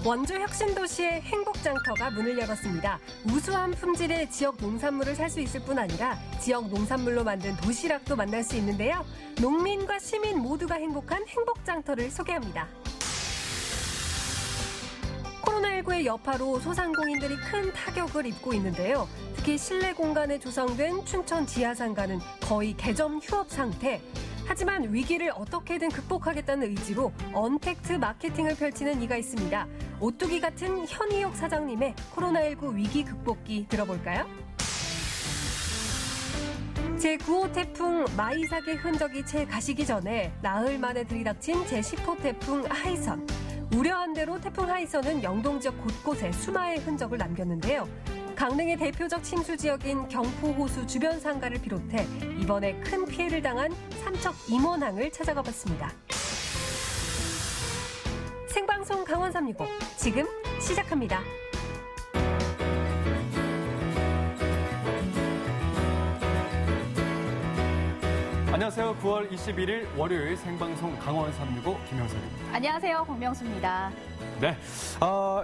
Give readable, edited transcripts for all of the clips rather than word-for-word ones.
원주 혁신도시의 행복장터가 문을 열었습니다. 우수한 품질의 지역 농산물을 살 수 있을 뿐 아니라 지역 농산물로 만든 도시락도 만날 수 있는데요. 농민과 시민 모두가 행복한 행복장터를 소개합니다. 코로나19의 여파로 소상공인들이 큰 타격을 입고 있는데요. 특히 실내 공간에 조성된 춘천 지하상가는 거의 개점 휴업 상태. 하지만 위기를 어떻게든 극복하겠다는 의지로 언택트 마케팅을 펼치는 이가 있습니다. 오뚜기 같은 현희옥 사장님의 코로나19 위기 극복기 들어볼까요? 제9호 태풍 마이삭의 흔적이 채 가시기 전에 나흘 만에 들이닥친 제10호 태풍 하이선. 우려한 대로 태풍 하이선은 영동 지역 곳곳에 수마의 흔적을 남겼는데요. 강릉의 대표적 침수 지역인 경포호수 주변 상가를 비롯해 이번에 큰 피해를 당한 삼척 임원항을 찾아가 봤습니다. 생방송 강원 365 지금 시작합니다. 안녕하세요. 9월 21일 월요일 생방송 강원 365 김영선입니다. 안녕하세요. 권명수입니다. 네,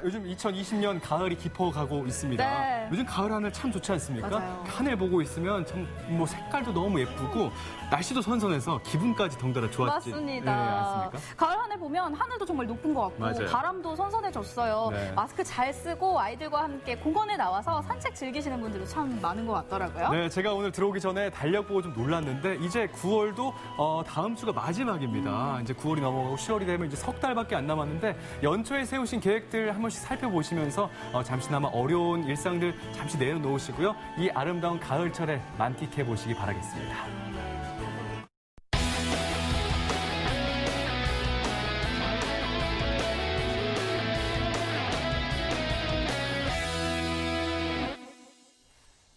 요즘 2020년 가을이 깊어가고 있습니다. 네. 요즘 가을 하늘 참 좋지 않습니까? 맞아요. 하늘 보고 있으면 참 뭐 색깔도 너무 예쁘고 날씨도 선선해서 기분까지 덩달아 좋았지. 맞습니다. 네, 않습니까? 가을 하늘 보면 하늘도 정말 높은 것 같고 맞아요. 바람도 선선해졌어요. 네. 마스크 잘 쓰고 아이들과 함께 공원에 나와서 산책 즐기시는 분들도 참 많은 것 같더라고요. 네, 제가 오늘 들어오기 전에 달력 보고 좀 놀랐는데 이제 9월도 다음 주가 마지막입니다. 이제 9월이 넘어가고 10월이 되면 이제 석 달밖에 안 남았는데 연초에 세우신 계획들 한 번씩 살펴보시면서 잠시나마 어려운 일상들 잠시 내려놓으시고요. 이 아름다운 가을철에 만끽해 보시기 바라겠습니다.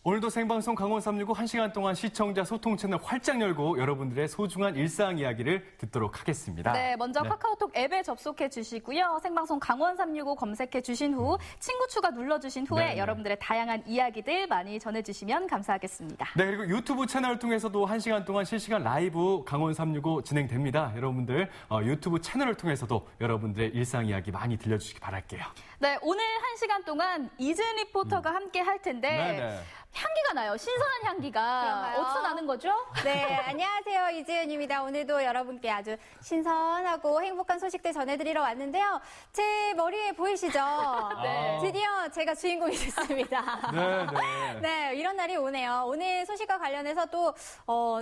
오늘도 생방송 강원 365 1시간 동안 시청자 소통 채널 활짝 열고 여러분들의 소중한 일상 이야기를 듣도록 하겠습니다. 네, 먼저 카카오톡 앱에 접속해 주시고요. 생방송 강원 365 검색해 주신 후 친구 추가 눌러주신 후에 네. 여러분들의 다양한 이야기들 많이 전해주시면 감사하겠습니다. 네, 그리고 유튜브 채널을 통해서도 1시간 동안 실시간 라이브 강원 365 진행됩니다. 여러분들 유튜브 채널을 통해서도 여러분들의 일상 이야기 많이 들려주시기 바랄게요. 네, 오늘 1시간 동안 이준 리포터가 함께 할 텐데 네네. 향기가 나요. 신선한 향기가. 그런가요? 어디서 나는 거죠? 네, 안녕하세요. 이지은입니다. 오늘도 여러분께 아주 신선하고 행복한 소식들 전해드리러 왔는데요. 제 머리에 보이시죠? 네. 드디어 제가 주인공이 됐습니다. 네, 네. 네, 이런 날이 오네요. 오늘 소식과 관련해서 또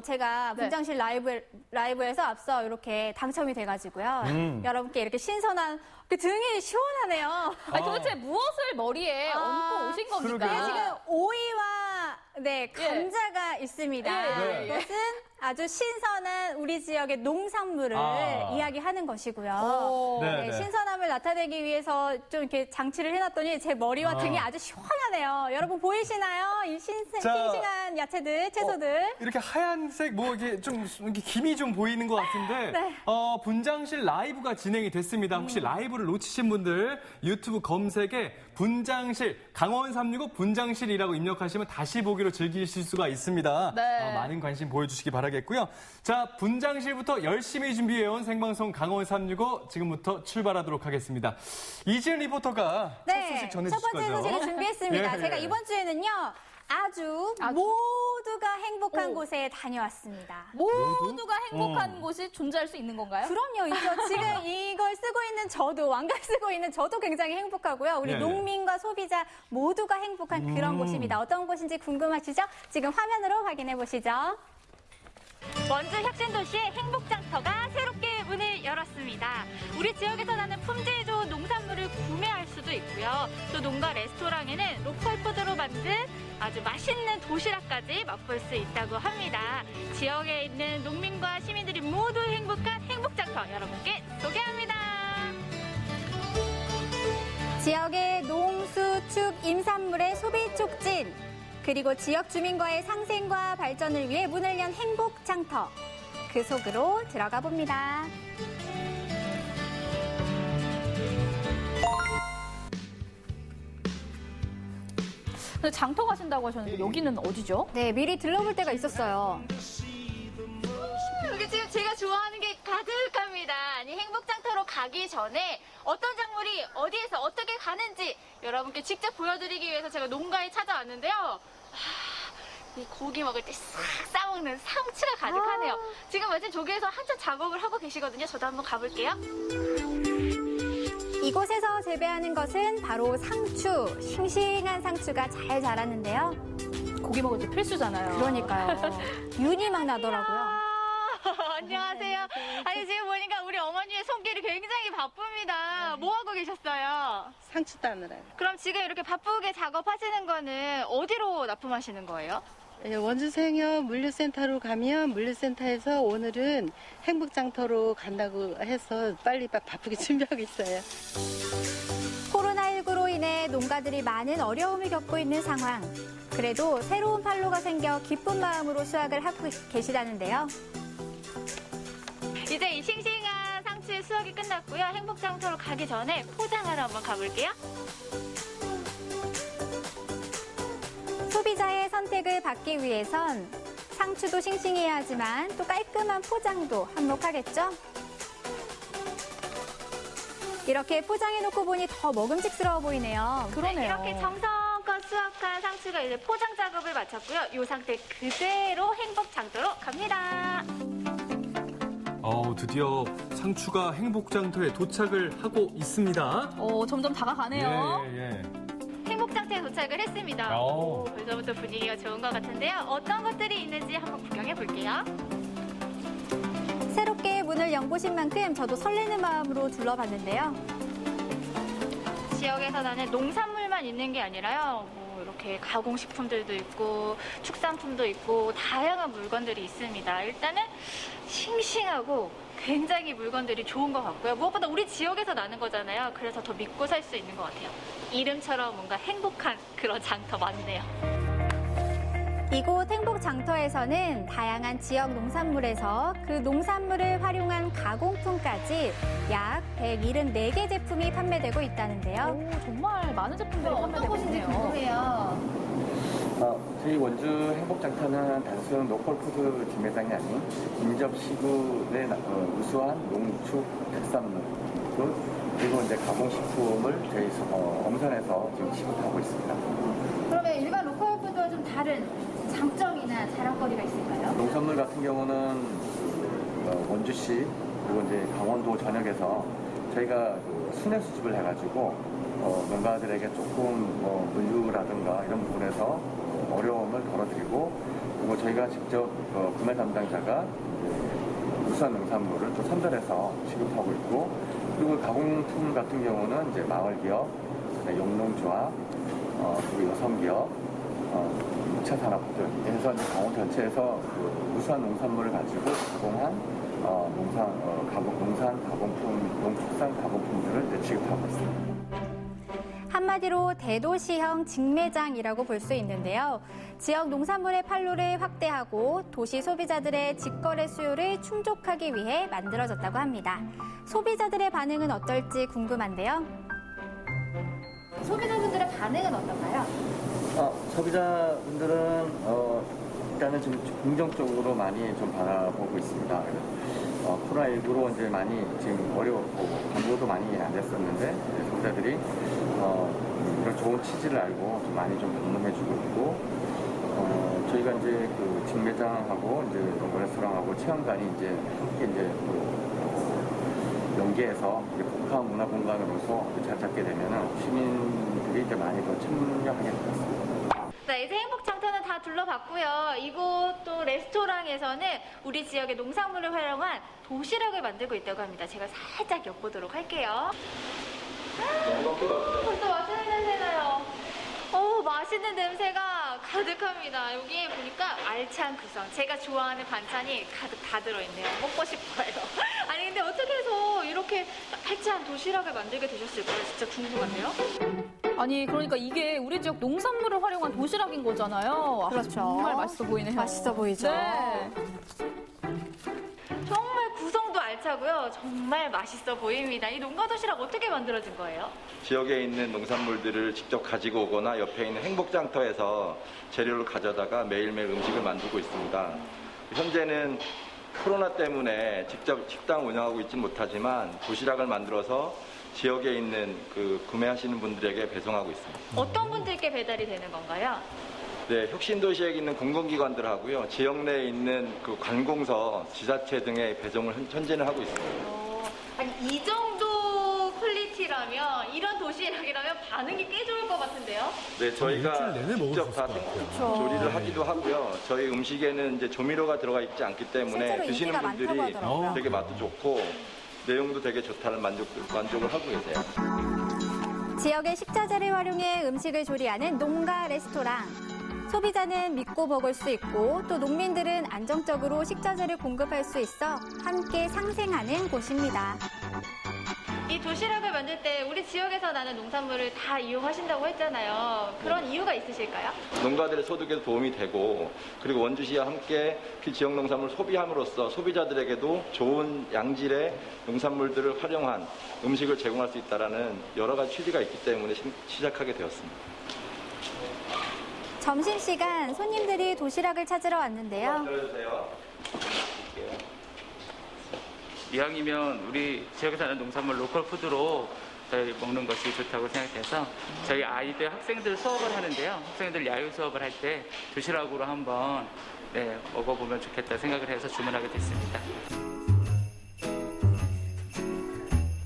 제가 네. 분장실 라이브에서 앞서 이렇게 당첨이 돼가지고요. 여러분께 이렇게 신선한 그 등이 시원하네요. 아니, 도대체 무엇을 머리에 얹고 오신 겁니까? 그러게요. 네, 지금 오이와 감자가 있습니다. 예. 이것은 아주 신선한 우리 지역의 농산물을 이야기하는 것이고요. 네, 네. 신선함을 나타내기 위해서 좀 이렇게 장치를 해놨더니 제 머리와 등이 아주 시원하네요. 여러분 보이시나요? 이 싱싱한 야채들, 채소들. 이렇게 하얀색 뭐 이게 좀 이렇게 김이 좀 보이는 것 같은데 네. 분장실 라이브가 진행이 됐습니다. 혹시 라이브를 놓치신 분들 유튜브 검색에 분장실 강원 365 분장실이라고 입력하시면 다시 보기로 즐기실 수가 있습니다. 네. 많은 관심 보여주시기 바라겠고요. 자, 분장실부터 열심히 준비해온 생방송 강원 365 지금부터 출발하도록 하겠습니다. 이지은 리포터가 첫 소식 전해주실 첫 번째 거죠? 소식을 준비했습니다. 예, 제가 예. 이번 주에는요. 아주 모두가 행복한 오. 곳에 다녀왔습니다. 모두가 행복한 곳이 존재할 수 있는 건가요? 그럼요, 있죠. 지금 이걸 쓰고 있는 저도, 왕관 쓰고 있는 저도 굉장히 행복하고요. 우리 네. 농민과 소비자 모두가 행복한 그런 곳입니다. 어떤 곳인지 궁금하시죠? 지금 화면으로 확인해 보시죠. 원주 혁신도시의 행복장터가 새롭게 문을 열었습니다. 우리 지역에서 나는 품질 좋은 농산물을 구매할 수도 있고요. 또 농가 레스토랑에는 로컬 푸드로 만든 아주 맛있는 도시락까지 맛볼 수 있다고 합니다. 지역에 있는 농민과 시민들이 모두 행복한 행복장터 여러분께 소개합니다. 지역의 농수축 임산물의 소비 촉진, 그리고 지역 주민과의 상생과 발전을 위해 문을 연 행복장터. 그 속으로 들어가 봅니다. 근데 장터 가신다고 하셨는데 여기는 어디죠? 네, 미리 들러볼 때가 있었어요. 여기 지금 제가 좋아하는 게 가득합니다. 아니 행복장터로 가기 전에 어떤 작물이 어디에서 어떻게 가는지 여러분께 직접 보여드리기 위해서 제가 농가에 찾아왔는데요. 이 고기 먹을 때 싹 싸먹는 상추가 가득하네요. 지금 마침 저기에서 한참 작업을 하고 계시거든요. 저도 한번 가볼게요. 이곳에서 재배하는 것은 바로 상추. 싱싱한 상추가 잘 자라는데요. 고기 먹을 때 필수잖아요. 그러니까요. 윤이 막 나더라고요. 안녕하세요. 아니 지금 보니까 우리 어머니의 손길이 굉장히 바쁩니다. 뭐 하고 계셨어요? 상추 따느라요. 그럼 지금 이렇게 바쁘게 작업하시는 거는 어디로 납품하시는 거예요? 원주 생협 물류센터로 가면 물류센터에서 오늘은 행복장터로 간다고 해서 빨리 바쁘게 준비하고 있어요. 코로나19로 인해 농가들이 많은 어려움을 겪고 있는 상황. 그래도 새로운 판로가 생겨 기쁜 마음으로 수확을 하고 계시다는데요. 이제 이 싱싱한 상추의 수확이 끝났고요. 행복장터로 가기 전에 포장하러 한번 가볼게요. 소비자의 선택을 받기 위해선 상추도 싱싱해야 하지만 또 깔끔한 포장도 한몫하겠죠? 이렇게 포장해놓고 보니 더 먹음직스러워 보이네요. 그러네요. 이렇게 정성껏 수확한 상추가 이제 포장 작업을 마쳤고요. 이 상태 그대로 행복장터로 갑니다. 드디어 상추가 행복장터에 도착을 하고 있습니다. 점점 다가가네요. 예. 행복장터에 도착을 했습니다. 오. 벌써부터 분위기가 좋은 것 같은데요. 어떤 것들이 있는지 한번 구경해 볼게요. 새롭게 문을 연보신 만큼 저도 설레는 마음으로 둘러봤는데요. 지역에서 나는 농산물만 있는 게 아니라요. 이렇게 가공식품들도 있고 축산품도 있고 다양한 물건들이 있습니다. 일단은 싱싱하고 굉장히 물건들이 좋은 것 같고요. 무엇보다 우리 지역에서 나는 거잖아요. 그래서 더 믿고 살 수 있는 것 같아요. 이름처럼 뭔가 행복한 그런 장터 맞네요. 이곳 행복장터에서는 다양한 지역 농산물에서 그 농산물을 활용한 가공품까지 약 174개 제품이 판매되고 있다는데요. 정말 많은 제품들이 판매되고 있네요. 저희 원주 행복장터는 단순 로컬푸드 직매장이 아닌 인접시군의 우수한 농축 특산물 그리고 이제 가공식품을 저희 엄선해서 지금 취급하고 있습니다. 그러면 일반 로컬 푸드와 좀 다른 장점이나 자랑거리가 있을까요? 농산물 같은 경우는 원주시 그리고 이제 강원도 전역에서 저희가 순회 수집을 해가지고 농가들에게 조금 물류라든가 이런 부분에서 어려움을 덜어드리고 그리고 저희가 직접 구매 담당자가 우수한 농산물을 또 선별해서 취급하고 있고 그리고 가공품 같은 경우는 이제 마을기업, 용농조합, 그리고 여성기업, 6차 산업들 해서 이제 강원 전체에서 우수한 농산물을 가지고 가공한 농산 가공품, 농축산 가공품들을 이제 취급하고 있습니다. 한마디로 대도시형 직매장이라고 볼 수 있는데요. 지역 농산물의 판로를 확대하고 도시 소비자들의 직거래 수요를 충족하기 위해 만들어졌다고 합니다. 소비자들의 반응은 어떨지 궁금한데요. 소비자분들의 반응은 어떤가요? 소비자분들은 일단은 좀 긍정적으로 많이 좀 바라보고 있습니다. 코로나19로 이제 많이 지금 어려웠고 광고도 많이 안 됐었는데 소비자들이 이런 좋은 취지를 알고 좀 많이 좀 방문해주고 있고 저희가 이제 그 직매장하고 이제 레스토랑하고 체험관이 이제 함께 이제 연계해서 복합 문화 공간으로서 잘 잡게 되면은 시민들이 이제 많이 더 참여하게 되었습니다. 네, 이제 행복장터는 다 둘러봤고요. 이곳 또 레스토랑에서는 우리 지역의 농산물을 활용한 도시락을 만들고 있다고 합니다. 제가 살짝 엿보도록 할게요. 벌써 맛있는 냄새 나요. 맛있는 냄새가 가득합니다. 여기 보니까 알찬 구성, 제가 좋아하는 반찬이 가득 다 들어있네요. 먹고 싶어요. 아니 근데 어떻게 해서 이렇게 알찬 도시락을 만들게 되셨을까요? 진짜 궁금한데요? 아니 그러니까 이게 우리 지역 농산물을 활용한 도시락인 거잖아요. 그렇죠. 정말 맛있어 보이네요. 맛있어 보이죠? 네. 정말 구성도 알차고요. 정말 맛있어 보입니다. 이 농가 도시락 어떻게 만들어진 거예요? 지역에 있는 농산물들을 직접 가지고 오거나 옆에 있는 행복장터에서 재료를 가져다가 매일매일 음식을 만들고 있습니다. 현재는 코로나 때문에 직접 식당 운영하고 있지는 못하지만 도시락을 만들어서 지역에 있는 그 구매하시는 분들에게 배송하고 있습니다. 어떤 분들께 배달이 되는 건가요? 네, 혁신도시에 있는 공공기관들하고요, 지역 내에 있는 그 관공서, 지자체 등의 배송을 현재는 하고 있습니다. 아니, 이 정도 퀄리티라면, 이런 도시락이라면 반응이 꽤 좋을 것 같은데요? 네, 저희가 일주일 내내 먹을 직접 수 다 있을 것 같아요. 조리를 하기도 하고요. 저희 음식에는 이제 조미료가 들어가 있지 않기 때문에 실제로 드시는 인기가 분들이 많다고 하더라고요. 되게 맛도 좋고 내용도 되게 좋다는 만족을 하고 계세요. 지역의 식자재를 활용해 음식을 조리하는 농가 레스토랑. 소비자는 믿고 먹을 수 있고 또 농민들은 안정적으로 식자재를 공급할 수 있어 함께 상생하는 곳입니다. 이 도시락을 만들 때 우리 지역에서 나는 농산물을 다 이용하신다고 했잖아요. 그런 이유가 있으실까요? 농가들의 소득에도 도움이 되고 그리고 원주시와 함께 그 지역 농산물 소비함으로써 소비자들에게도 좋은 양질의 농산물들을 활용한 음식을 제공할 수 있다는 여러 가지 취지가 있기 때문에 시작하게 되었습니다. 점심시간 손님들이 도시락을 찾으러 왔는데요. 들어주세요. 이왕이면 우리 지역에서 하는 농산물 로컬 푸드로 저희 먹는 것이 좋다고 생각해서 저희 아이들 학생들 수업을 하는데요. 학생들 야유 수업을 할 때 도시락으로 한번 먹어보면 좋겠다 생각을 해서 주문하게 됐습니다.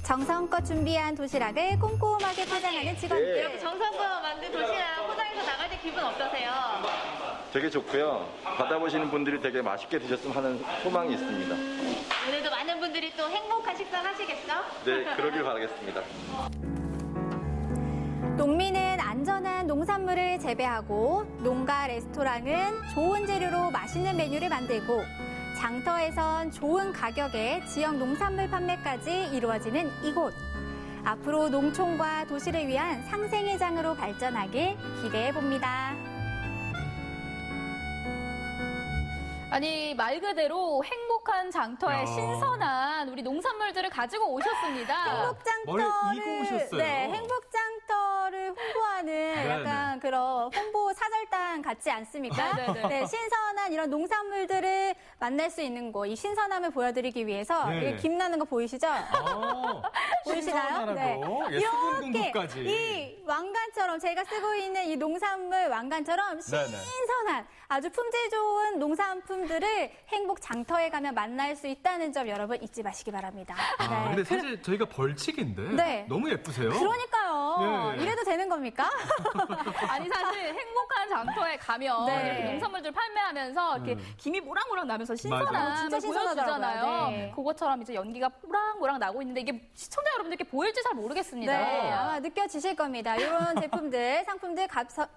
정성껏 준비한 도시락을 꼼꼼하게 포장하는 직원들. 이렇게 정성껏 만든 도시락 포장해서 나갈 때 기분 어떠세요? 되게 좋고요. 받아보시는 분들이 되게 맛있게 드셨으면 하는 소망이 있습니다. 오늘도 많은 분들이 또 행복한 식사 하시겠죠? 네, 그러길 바라겠습니다. 농민은 안전한 농산물을 재배하고 농가 레스토랑은 좋은 재료로 맛있는 메뉴를 만들고 장터에선 좋은 가격에 지역 농산물 판매까지 이루어지는 이곳. 앞으로 농촌과 도시를 위한 상생의 장으로 발전하길 기대해 봅니다. 아니, 말 그대로 행복한 장터에 신선한 우리 농산물들을 가지고 오셨습니다. 머리 이고 오셨어요. 네, 행복장터를 홍보하는 약간 그런 홍보 사절단 같지 않습니까? 네, 신선한 이런 농산물들을 만날 수 있는 곳, 이 신선함을 보여드리기 위해서 네. 김나는 거 보이시죠? 보이시나요? 네. 수분 이렇게 공급까지. 이 왕관처럼 제가 쓰고 있는 이 농산물 왕관처럼 신선한 아주 품질 좋은 농산품들을 행복 장터에 가면 만날 수 있다는 점 여러분 잊지 마시기 바랍니다. 네. 근데 사실 저희가 벌칙인데 네. 너무 예쁘세요. 그러니까요. 네. 이래도 되는 겁니까? 아니, 사실 행복한 장터에 가면 네. 이렇게 농산물들 판매하면서 이렇게 김이 모락모락 나면서 신선함을 진짜 신선하더라고요. 보여주잖아요. 네. 그것처럼 이제 연기가 모락모락 나고 있는데 이게 시청자 여러분들께 보일지 잘 모르겠습니다. 네, 아마 느껴지실 겁니다. 이런 제품들, 상품들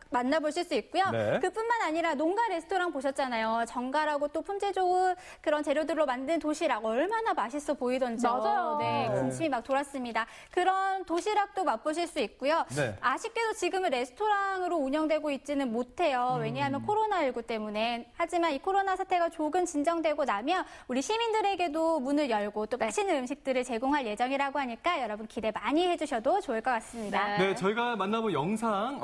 만나보실 수 있고요. 네. 그뿐만 아니라 농가 레스토랑 보셨잖아요. 정갈하고 또 품질 좋은 그런 재료들로 만든 도시락 얼마나 맛있어 보이던지. 맞아요. 네, 군침이 막 돌았습니다. 그런 도시락도 맛보실 수 있고요. 네. 아쉽게도 지금은 레스토랑으로 운영되고 있지는 못해요. 왜냐하면 코로나19 때문에. 하지만 이 코로나 사태가 조금 진정되고 나면 우리 시민들에게도 문을 열고 또 맛있는 음식들을 제공할 예정이라고 하니까 여러분 기대 많이 해주셔도 좋을 것 같습니다. 네, 저희가 만나본 영상,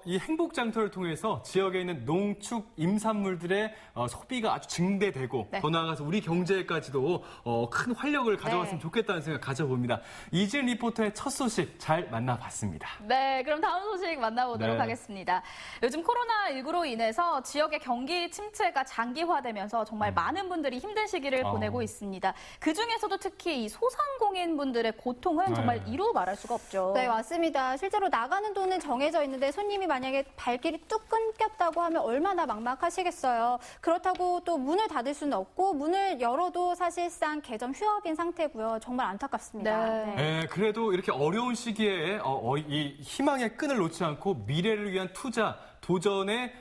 이 행복장터를 통해서 지역에 있는 농축 임산물들의 소비가 아주 증대되고 더 나아가서 우리 경제까지도 큰 활력을 가져갔으면 좋겠다는 생각 가져봅니다. 이진 리포터의 첫 소식 잘 만나봤습니다. 네, 그럼 다음 소식 만나보도록 네. 하겠습니다. 요즘 코로나19로 인해서 지역의 경기 침체가 장기화되면서 정말 많은 분들이 힘든 시기를 보내고 있습니다. 그중에서도 특히 이 소상공인 분들의 고통은 정말 이루 말할 수가 없죠. 네, 맞습니다. 실제로 나가는 돈은 정해져 있는데 손님이 만약에 발길이 뚝 끊겼다고 하면 얼마나 막막하시겠어요. 그렇다고 또 문을 닫을 수는 없고 문을 열어도 사실상 개점 휴업인 상태고요. 정말 안타깝습니다. 네. 네, 그래도 이렇게 어려운 시기에 이 희망의 끈을 놓지 않고 미래를 위한 투자, 도전의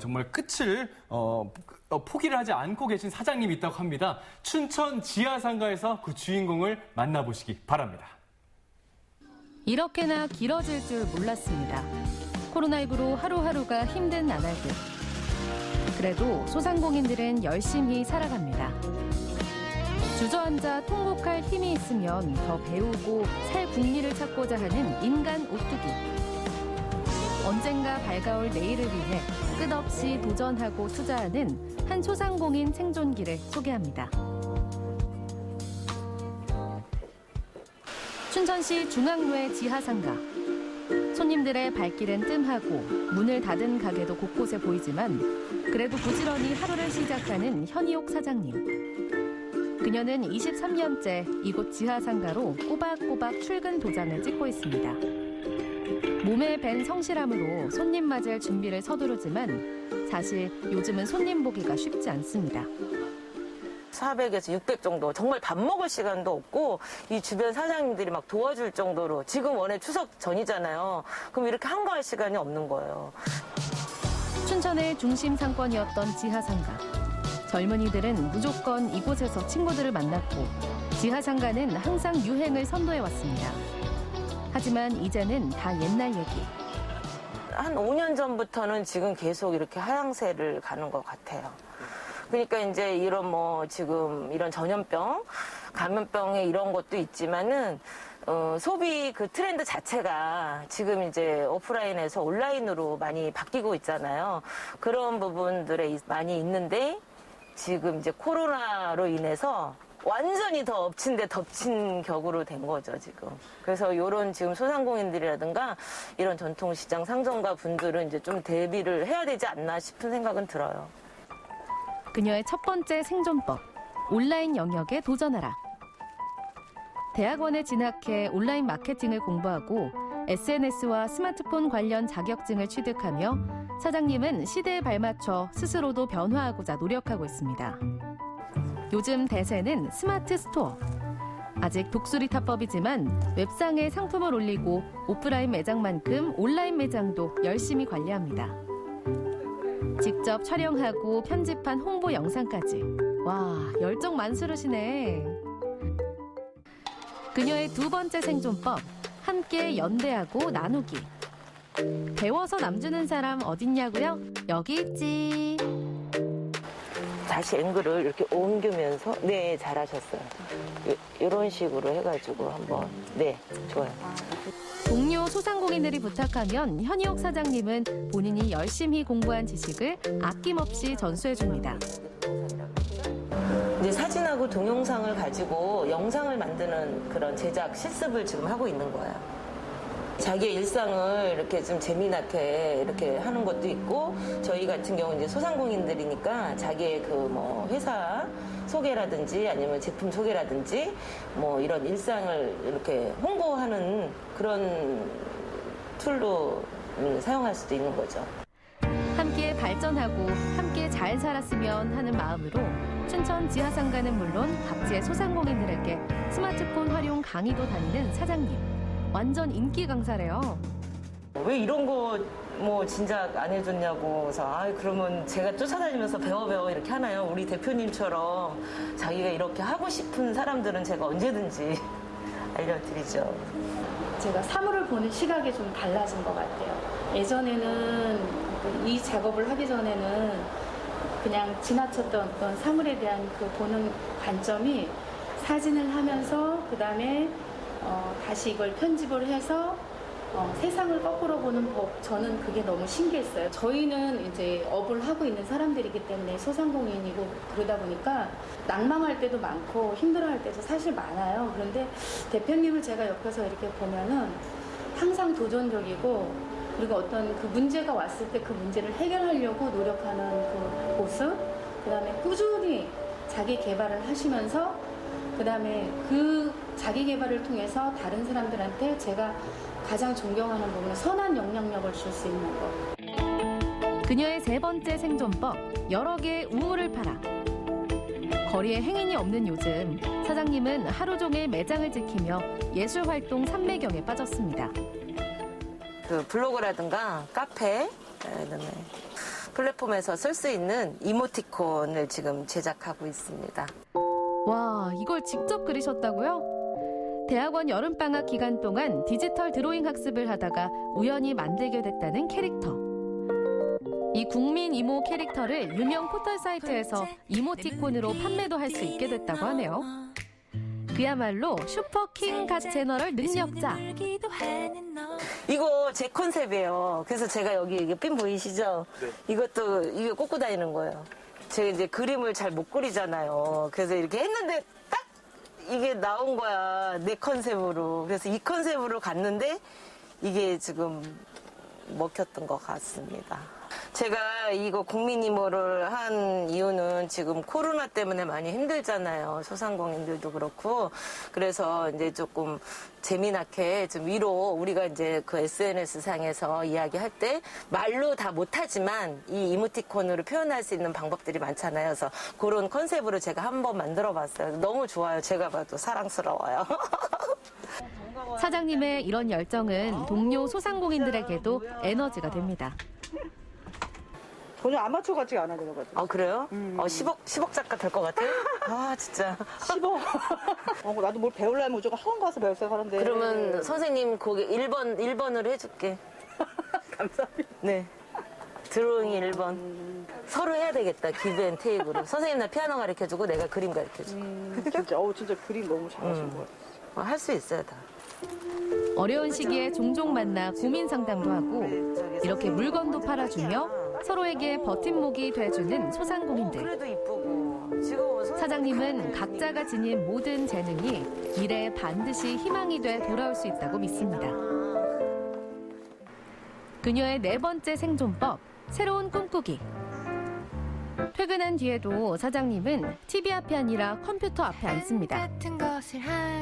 정말 끝을 포기를 하지 않고 계신 사장님이 있다고 합니다. 춘천 지하상가에서 그 주인공을 만나보시기 바랍니다. 이렇게나 길어질 줄 몰랐습니다. 코로나19로 하루하루가 힘든 나날들. 그래도 소상공인들은 열심히 살아갑니다. 주저앉아 통곡할 힘이 있으면 더 배우고 살 국리를 찾고자 하는 인간 오뚜기. 언젠가 밝아올 내일을 위해 끝없이 도전하고 투자하는 한 소상공인 생존기를 소개합니다. 춘천시 중앙로의 지하상가. 손님들의 발길은 뜸하고 문을 닫은 가게도 곳곳에 보이지만 그래도 부지런히 하루를 시작하는 현희옥 사장님. 그녀는 23년째 이곳 지하상가로 꼬박꼬박 출근 도장을 찍고 있습니다. 몸에 밴 성실함으로 손님 맞을 준비를 서두르지만 사실 요즘은 손님 보기가 쉽지 않습니다. 400에서 600 정도, 정말 밥 먹을 시간도 없고 이 주변 사장님들이 막 도와줄 정도로, 지금 원래 추석 전이잖아요. 그럼 이렇게 한가할 시간이 없는 거예요. 춘천의 중심 상권이었던 지하상가. 젊은이들은 무조건 이곳에서 친구들을 만났고 지하상가는 항상 유행을 선도해왔습니다. 하지만 이제는 다 옛날 얘기. 한 5년 전부터는 지금 계속 이렇게 하향세를 가는 것 같아요. 그러니까 이제 이런 지금 이런 전염병, 감염병에 이런 것도 있지만은 소비 그 트렌드 자체가 지금 이제 오프라인에서 온라인으로 많이 바뀌고 있잖아요. 그런 부분들에 많이 있는데 지금 이제 코로나로 인해서 완전히 더 엎친 데 덮친 격으로 된 거죠, 지금. 그래서 이런 지금 소상공인들이라든가 이런 전통시장 상점가 분들은 이제 좀 대비를 해야 되지 않나 싶은 생각은 들어요. 그녀의 첫 번째 생존법, 온라인 영역에 도전하라. 대학원에 진학해 온라인 마케팅을 공부하고 SNS와 스마트폰 관련 자격증을 취득하며 사장님은 시대에 발맞춰 스스로도 변화하고자 노력하고 있습니다. 요즘 대세는 스마트 스토어. 아직 독수리타법이지만 웹상에 상품을 올리고 오프라인 매장만큼 온라인 매장도 열심히 관리합니다. 직접 촬영하고 편집한 홍보 영상까지. 와, 열정 만수르시네. 그녀의 두 번째 생존법, 함께 연대하고 나누기. 배워서 남주는 사람 어딨냐고요? 여기 있지. 다시 앵글을 이렇게 옮기면서, 네, 잘하셨어요. 이런 식으로 해가지고 한번, 네, 좋아요. 동료 소상공인들이 부탁하면 현희옥 사장님은 본인이 열심히 공부한 지식을 아낌없이 전수해줍니다. 이제 사진하고 동영상을 가지고 영상을 만드는 그런 제작 실습을 지금 하고 있는 거예요. 자기의 일상을 이렇게 좀 재미나게 이렇게 하는 것도 있고, 저희 같은 경우 이제 소상공인들이니까 자기의 회사 소개라든지 아니면 제품 소개라든지 이런 일상을 이렇게 홍보하는 그런 툴로 사용할 수도 있는 거죠. 함께 발전하고 함께 잘 살았으면 하는 마음으로 춘천 지하상가는 물론 각지의 소상공인들에게 스마트폰 활용 강의도 다니는 사장님. 완전 인기 강사래요. 왜 이런 거 진작 안 해줬냐고. 그래서 그러면 제가 쫓아다니면서 배워 이렇게 하나요? 우리 대표님처럼 자기가 이렇게 하고 싶은 사람들은 제가 언제든지 알려드리죠. 제가 사물을 보는 시각이 좀 달라진 것 같아요. 예전에는 이 작업을 하기 전에는 그냥 지나쳤던 어떤 사물에 대한 그 보는 관점이 사진을 하면서 그다음에 다시 이걸 편집을 해서 세상을 거꾸로 보는 법, 저는 그게 너무 신기했어요. 저희는 이제 업을 하고 있는 사람들이기 때문에 소상공인이고 그러다 보니까 낭망할 때도 많고 힘들어할 때도 사실 많아요. 그런데 대표님을 제가 옆에서 이렇게 보면은 항상 도전적이고, 그리고 어떤 그 문제가 왔을 때 그 문제를 해결하려고 노력하는 그 모습, 그다음에 꾸준히 자기 개발을 하시면서 그다음에 그 자기 개발을 통해서 다른 사람들한테 제가 가장 존경하는 부분은 선한 영향력을 줄 수 있는 것. 그녀의 세 번째 생존법, 여러 개의 우물을 팔아. 거리에 행인이 없는 요즘, 사장님은 하루 종일 매장을 지키며 예술활동 삼매경에 빠졌습니다. 그 블로그라든가 카페, 플랫폼에서 쓸 수 있는 이모티콘을 지금 제작하고 있습니다. 와, 이걸 직접 그리셨다고요? 대학원 여름방학 기간 동안 디지털 드로잉 학습을 하다가 우연히 만들게 됐다는 캐릭터. 이 국민 이모 캐릭터를 유명 포털 사이트에서 이모티콘으로 판매도 할 수 있게 됐다고 하네요. 그야말로 슈퍼킹 갓 제너럴 능력자. 이거 제 컨셉이에요. 그래서 제가 여기 이게 핀 보이시죠? 네. 이것도 이거 꽂고 다니는 거예요. 제가 이제 그림을 잘 못 그리잖아요. 그래서 이렇게 했는데 딱 이게 나온 거야. 내 컨셉으로. 그래서 이 컨셉으로 갔는데 이게 지금 먹혔던 것 같습니다. 제가 이거 국민 이모를 한 이유는 지금 코로나 때문에 많이 힘들잖아요. 소상공인들도 그렇고. 그래서 이제 조금 재미나게 좀 위로 우리가 이제 그 SNS 상에서 이야기할 때 말로 다 못하지만 이 이모티콘으로 표현할 수 있는 방법들이 많잖아요. 그래서 그런 컨셉으로 제가 한번 만들어 봤어요. 너무 좋아요. 제가 봐도 사랑스러워요. 사장님의 이런 열정은 동료 소상공인들에게도 에너지가 됩니다. 전혀 아마추어 같지가 않아 그래가지고. 아 그래요? 10억 작가 될 것 같아요? 아 진짜 10억? 나도 뭘 배우려면 무조건 학원 가서 배울 생각하는데. 그러면 선생님 거기 1번으로 해줄게. 감사합니다. 네. 드로잉 1번. 서로 해야 되겠다. 기브앤테이크로. 선생님 나 피아노 가르쳐주고 내가 그림 가르쳐주고. 진짜 그림 너무 잘하신 것 같아요. 할 수 있어요 다. 어려운 시기에 종종 만나 고민 상담도 하고 이렇게 물건도 팔아주며 서로에게 버팀목이 돼주는 소상공인들. 그래도 이쁘고. 사장님은 각자가 지닌 모든 재능이 미래에 반드시 희망이 돼 돌아올 수 있다고 믿습니다. 그녀의 4번째 생존법, 새로운 꿈꾸기. 퇴근한 뒤에도 사장님은 TV 앞이 아니라 컴퓨터 앞에 앉습니다.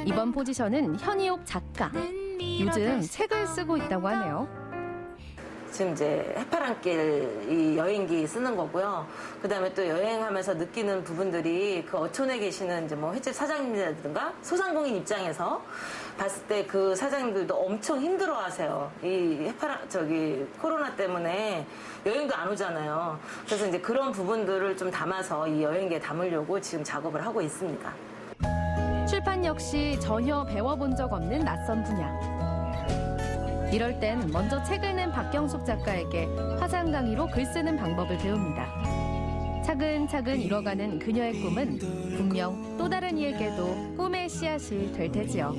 이번 포지션은 현이옥 작가. 요즘 책을 쓰고 있다고 하네요. 지금 이제 해파랑길 이 여행기 쓰는 거고요. 그다음에 또 여행하면서 느끼는 부분들이 그 어촌에 계시는 이제 뭐 횟집 사장님이라든가 소상공인 입장에서 봤을 때 그 사장님들도 엄청 힘들어하세요. 이 코로나 때문에 여행도 안 오잖아요. 그래서 이제 그런 부분들을 좀 담아서 이 여행기에 담으려고 지금 작업을 하고 있습니다. 출판 역시 전혀 배워본 적 없는 낯선 분야. 이럴 땐 먼저 책을 낸 박경숙 작가에게 화상 강의로 글 쓰는 방법을 배웁니다. 차근차근 이뤄가는 그녀의 꿈은 분명 또 다른 이에게도 꿈의 씨앗이 될 테지요.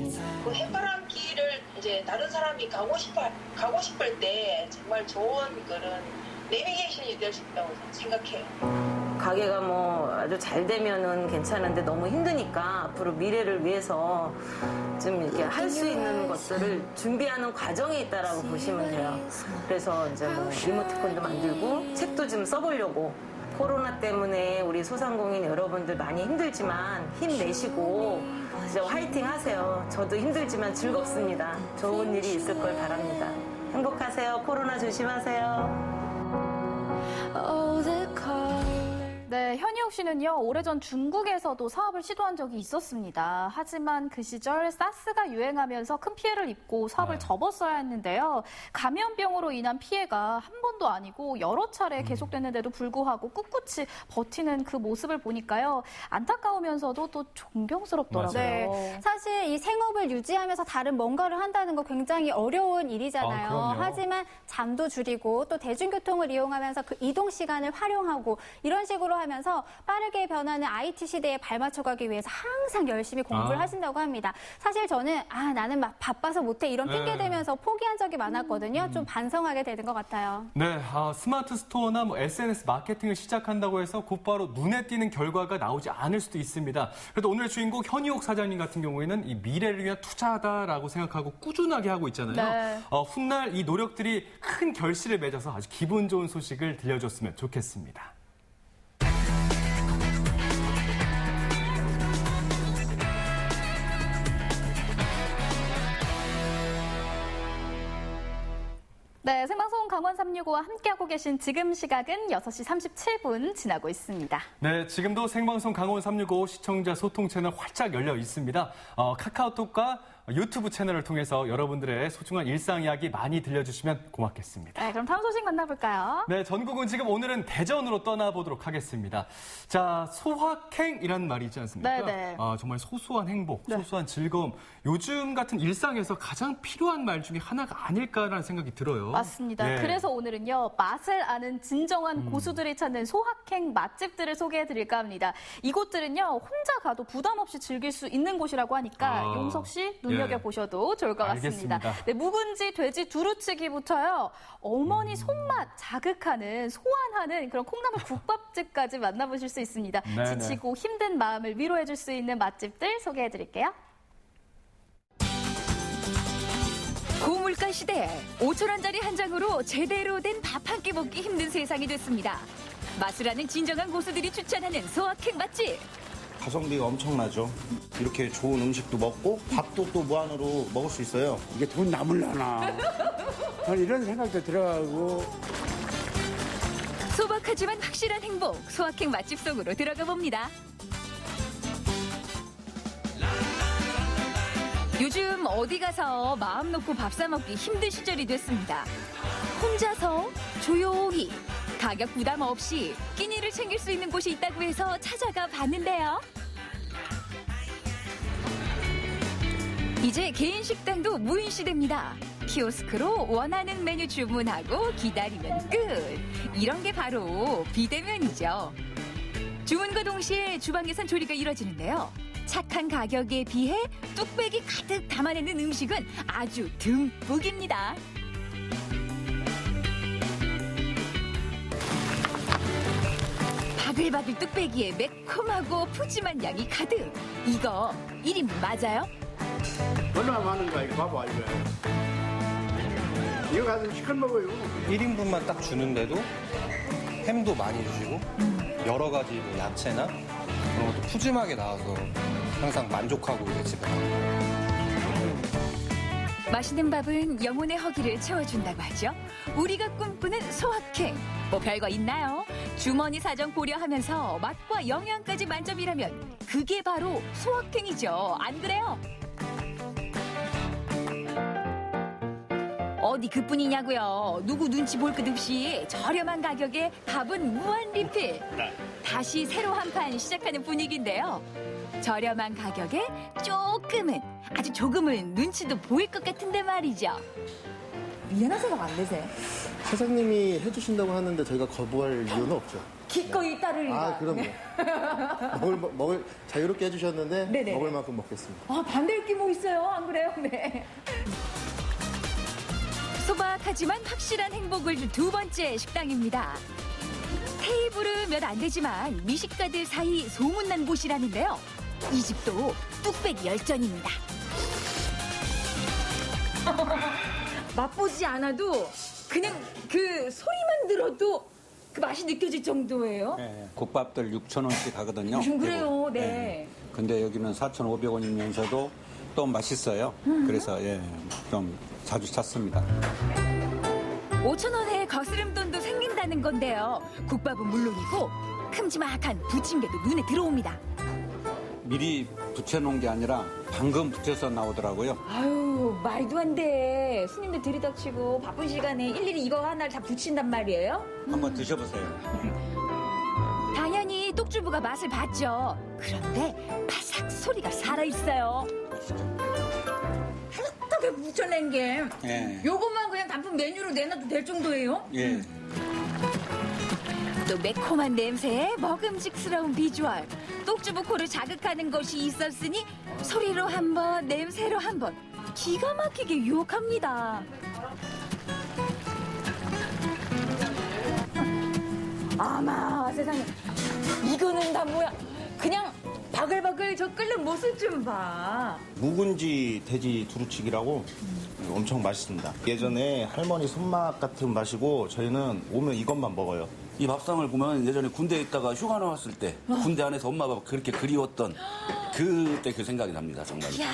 그 해바람길을 이제 다른 사람이 가고 싶을 때 정말 좋은 그런 내비게이션이 될 수 있다고 생각해요. 가게가 뭐 아주 잘 되면은 괜찮은데 너무 힘드니까 앞으로 미래를 위해서 좀 이렇게 할 수 있는 것들을 준비하는 과정이 있다라고 보시면 돼요. 그래서 이제 뭐 이모티콘도 만들고 책도 좀 써보려고. 코로나 때문에 우리 소상공인 여러분들 많이 힘들지만 힘내시고 진짜 화이팅 하세요. 저도 힘들지만 즐겁습니다. 좋은 일이 있을 걸 바랍니다. 행복하세요. 코로나 조심하세요. 네, 현이옥 씨는요, 오래전 중국에서도 사업을 시도한 적이 있었습니다. 하지만 그 시절 사스가 유행하면서 큰 피해를 입고 사업을 접었어야 했는데요. 감염병으로 인한 피해가 한 번도 아니고 여러 차례 계속됐는데도 불구하고 꿋꿋이 버티는 그 모습을 보니까요. 안타까우면서도 또 존경스럽더라고요. 네, 사실 이 생업을 유지하면서 다른 뭔가를 한다는 거 굉장히 어려운 일이잖아요. 하지만 잠도 줄이고 또 대중교통을 이용하면서 그 이동 시간을 활용하고 이런 식으로 하면서 빠르게 변하는 IT 시대에 발맞춰가기 위해서 항상 열심히 공부를 하신다고 합니다. 사실 저는 나는 막 바빠서 못해 이런 핑계 대면서 포기한 적이 많았거든요. 좀 반성하게 되는 것 같아요. 네, 스마트 스토어나 뭐 SNS 마케팅을 시작한다고 해서 곧바로 눈에 띄는 결과가 나오지 않을 수도 있습니다. 그래도 오늘의 주인공 현이옥 사장님 같은 경우에는 이 미래를 위한 투자다라고 생각하고 꾸준하게 하고 있잖아요. 네. 훗날 이 노력들이 큰 결실을 맺어서 아주 기분 좋은 소식을 들려줬으면 좋겠습니다. 네, 생방송 강원 365와 함께하고 계신 지금 시각은 6시 37분 지나고 있습니다. 네, 지금도 생방송 강원 365 시청자 소통 채널 활짝 열려 있습니다. 카카오톡과 유튜브 채널을 통해서 여러분들의 소중한 일상 이야기 많이 들려주시면 고맙겠습니다. 네, 그럼 다음 소식 만나볼까요? 네, 전국은 지금 오늘은 대전으로 떠나보도록 하겠습니다. 자, 소확행이라는 말이 있지 않습니까? 네네. 정말 소소한 행복, 소소한 즐거움. 요즘 같은 일상에서 가장 필요한 말 중에 하나가 아닐까라는 생각이 들어요. 맞습니다. 예. 그래서 오늘은요, 맛을 아는 진정한 고수들이 찾는 소확행 맛집들을 소개해드릴까 합니다. 이곳들은요, 혼자 가도 부담 없이 즐길 수 있는 곳이라고 하니까 용석 씨 눈여겨보셔도 좋을 것 같습니다. 알겠습니다. 네, 묵은지, 돼지 두루치기부터요, 어머니 손맛 자극하는, 소환하는 그런 콩나물 국밥집까지 만나보실 수 있습니다. 네네. 지치고 힘든 마음을 위로해줄 수 있는 맛집들 소개해드릴게요. 고물가 시대 5,000원짜리 한 장으로 제대로 된 밥 한 끼 먹기 힘든 세상이 됐습니다. 맛을 아는 진정한 고수들이 추천하는 소확행 맛집. 가성비가 엄청나죠. 이렇게 좋은 음식도 먹고 밥도 또 무한으로 먹을 수 있어요. 이게 돈 남을라나. 저는 이런 생각도 들어가고. 소박하지만 확실한 행복, 소확행 맛집 속으로 들어가 봅니다. 요즘 어디 가서 마음 놓고 밥 사 먹기 힘든 시절이 됐습니다. 혼자서 조용히 가격 부담 없이 끼니를 챙길 수 있는 곳이 있다고 해서 찾아가 봤는데요. 이제 개인 식당도 무인 시대입니다. 키오스크로 원하는 메뉴 주문하고 기다리면 끝. 이런 게 바로 비대면이죠. 주문과 동시에 주방에선 조리가 이뤄지는데요. 착한 가격에 비해 뚝배기 가득 담아내는 음식은 아주 듬뿍입니다. 바글바글 뚝배기에 매콤하고 푸짐한 양이 가득. 이거 1인분 맞아요? 얼마나 많은 거야, 이거 봐봐, 이거. 이거 가서 시컷 먹어요. 1인분만 딱 주는데도 햄도 많이 주시고 여러 가지 뭐 야채나 그런 것도 푸짐하게 나와서 항상 만족하고 이제 집에 가요. 맛있는 밥은 영혼의 허기를 채워준다고 하죠. 우리가 꿈꾸는 소확행. 뭐 별거 있나요? 주머니 사정 고려하면서 맛과 영양까지 만점이라면 그게 바로 소확행이죠. 안 그래요? 어디 그뿐이냐고요. 누구 눈치 볼 것 없이 저렴한 가격에 밥은 무한 리필. 다시 새로 한 판 시작하는 분위기인데요. 저렴한 가격에 조금은, 아주 조금은 눈치도 보일 것 같은데 말이죠. 미안한 생각 안 되세요? 사장님이 해주신다고 하는데 저희가 거부할 이유는 없죠. 기꺼이 따르리라. 아, 그럼요. 먹을 자유롭게 해주셨는데 네네. 먹을 만큼 먹겠습니다. 아, 반대일 게 뭐 있어요? 안 그래요? 네. 소박하지만 확실한 행복을 준 두 번째 식당입니다. 테이블은 몇 안 되지만 미식가들 사이 소문난 곳이라는데요. 이 집도 뚝배기 열전입니다. 맛보지 않아도 그냥 그 소리만 들어도 그 맛이 느껴질 정도예요? 네, 국밥들 6,000원씩 하거든요. 그래요, 네. 네. 근데 여기는 4,500원이면서도 또 맛있어요. 그래서 좀 자주 찾습니다. 5,000원에 거스름돈도 생긴다는 건데요. 국밥은 물론이고 큼지막한 부침개도 눈에 들어옵니다. 미리 붙여놓은 게 아니라 방금 붙여서 나오더라고요. 아유, 말도 안 돼. 손님들 들이닥치고 바쁜 시간에 일일이 이거 하나를 다 붙인단 말이에요? 한번 드셔보세요. 당연히 똑주부가 맛을 봤죠. 그런데 바삭 소리가 살아있어요. 어떻게 붙여낸 게 예. 요것만 그냥 단품 메뉴로 내놔도 될 정도예요? 예. 또 매콤한 냄새에 먹음직스러운 비주얼. 똑주부 코를 자극하는 것이 있었으니 소리로 한 번, 냄새로 한 번. 기가 막히게 유혹합니다. 아마 세상에 이거는 다 뭐야? 그냥 바글바글 저 끓는 모습 좀 봐. 묵은지 돼지 두루치기라고 엄청 맛있습니다. 예전에 할머니 손맛 같은 맛이고 저희는 오면 이것만 먹어요. 이 밥상을 보면 예전에 군대에 있다가 휴가 나왔을 때 군대 안에서 엄마 밥 그렇게 그리웠던 그때 그 생각이 납니다, 정말. 이야,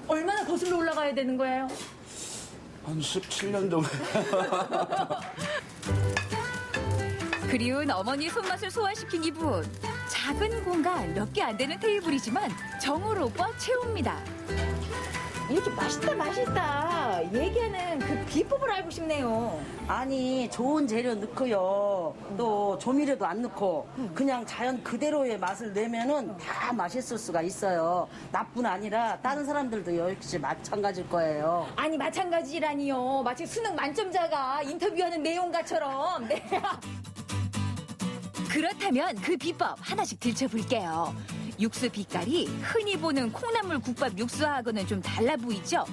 얼마나 거슬러 올라가야 되는 거예요? 한 17년 정도. 그리운 어머니 손맛을 소화시킨 이분. 작은 공간 몇 개 안 되는 테이블이지만 정으로 꽉 채웁니다. 이렇게 맛있다 얘기하는 그 비법을 알고 싶네요. 아니 좋은 재료 넣고요. 또 조미료도 안 넣고 그냥 자연 그대로의 맛을 내면은 다 맛있을 수가 있어요. 나뿐 아니라 다른 사람들도 역시 마찬가지일 거예요. 아니 마찬가지라니요. 마치 수능 만점자가 인터뷰하는 내용가처럼. 네. 그렇다면 그 비법 하나씩 들춰볼게요. 육수 빛깔이 흔히 보는 콩나물 국밥 육수하고는 좀 달라 보이죠?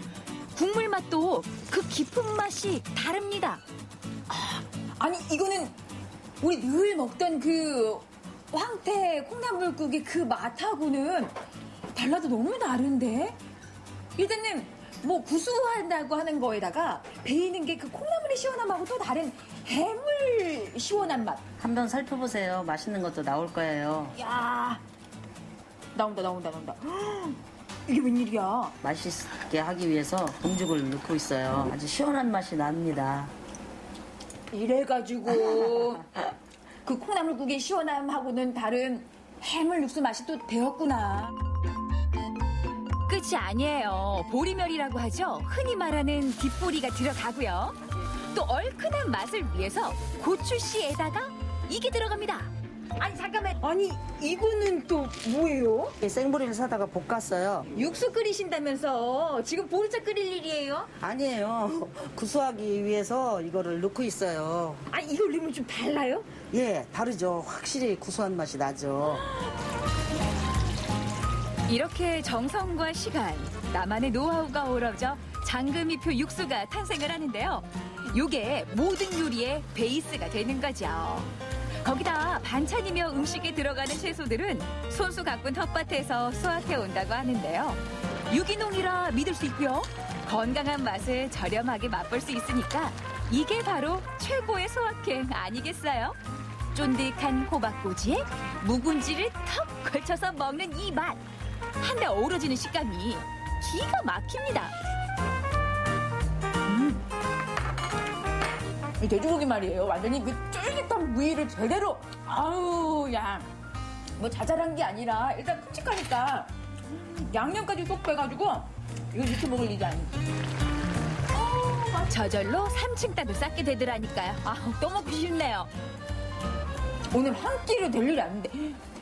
국물 맛도 그 깊은 맛이 다릅니다. 아니 이거는 우리 늘 먹던 그 황태 콩나물국의 그 맛하고는 달라도 너무 다른데? 일단은 뭐 구수한다고 하는 거에다가 배이는 게 그 콩나물의 시원함하고 또 다른 해물 시원한 맛. 한번 살펴보세요. 맛있는 것도 나올 거예요. 야, 나온다. 이게 웬일이야? 맛있게 하기 위해서 동죽을 넣고 있어요. 아주 시원한 맛이 납니다. 이래가지고 그 콩나물국의 시원함하고는 다른 해물 육수 맛이 또 배웠구나. 끝이 아니에요. 보리멸이라고 하죠. 흔히 말하는 뒷보리가 들어가고요. 또 얼큰한 맛을 위해서 고추씨에다가 이게 들어갑니다. 아니 잠깐만. 아니 이거는 또 뭐예요? 생보리를 사다가 볶았어요. 육수 끓이신다면서 지금 보리차 끓일 일이에요? 아니에요. 구수하기 위해서 이거를 넣고 있어요. 아니 이걸 넣으면 좀 달라요? 예, 다르죠. 확실히 구수한 맛이 나죠. 이렇게 정성과 시간, 나만의 노하우가 어우러져 장금이표 육수가 탄생을 하는데요. 요게 모든 요리의 베이스가 되는 거죠. 거기다 반찬이며 음식에 들어가는 채소들은 손수 가꾼 텃밭에서 수확해 온다고 하는데요. 유기농이라 믿을 수 있고요. 건강한 맛을 저렴하게 맛볼 수 있으니까 이게 바로 최고의 소확행 아니겠어요? 쫀득한 호박꼬지에 묵은지를 턱 걸쳐서 먹는 이 맛. 한데 어우러지는 식감이 기가 막힙니다. 이 돼지고기 말이에요. 완전히 그 쫄깃한 부위를 제대로, 아우, 야. 뭐 자잘한 게 아니라 일단 큼직하니까 양념까지 쏙 빼가지고 이거 이렇게 먹을 일이 아니지. 저절로 3층 따도 쌓게 되더라니까요. 또 먹고 싶네요. 오늘 한 끼로 될 일이 아닌데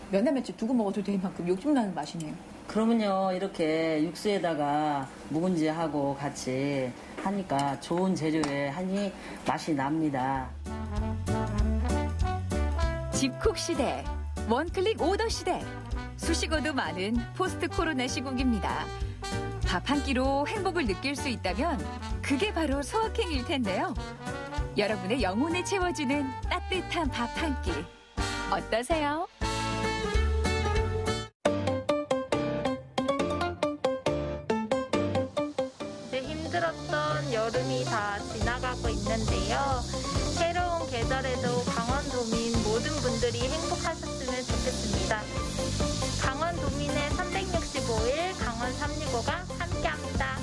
몇 날 며칠 두고 먹어도 될 만큼 욕심나는 맛이네요. 그러면요, 이렇게 육수에다가 묵은지하고 같이 하니까 좋은 재료에 하니 맛이 납니다. 집콕 시대, 원클릭 오더 시대, 수식어도 많은 포스트 코로나 시국입니다. 밥 한 끼로 행복을 느낄 수 있다면 그게 바로 소확행일 텐데요. 여러분의 영혼을 채워주는 따뜻한 밥 한 끼, 어떠세요? 힘들었던 여름이 다 지나가고 있는데요. 새로운 계절에도 강원도민 모든 분들이 행복하셨으면 좋겠습니다. 강원도민의 365일 강원 365가 함께합니다.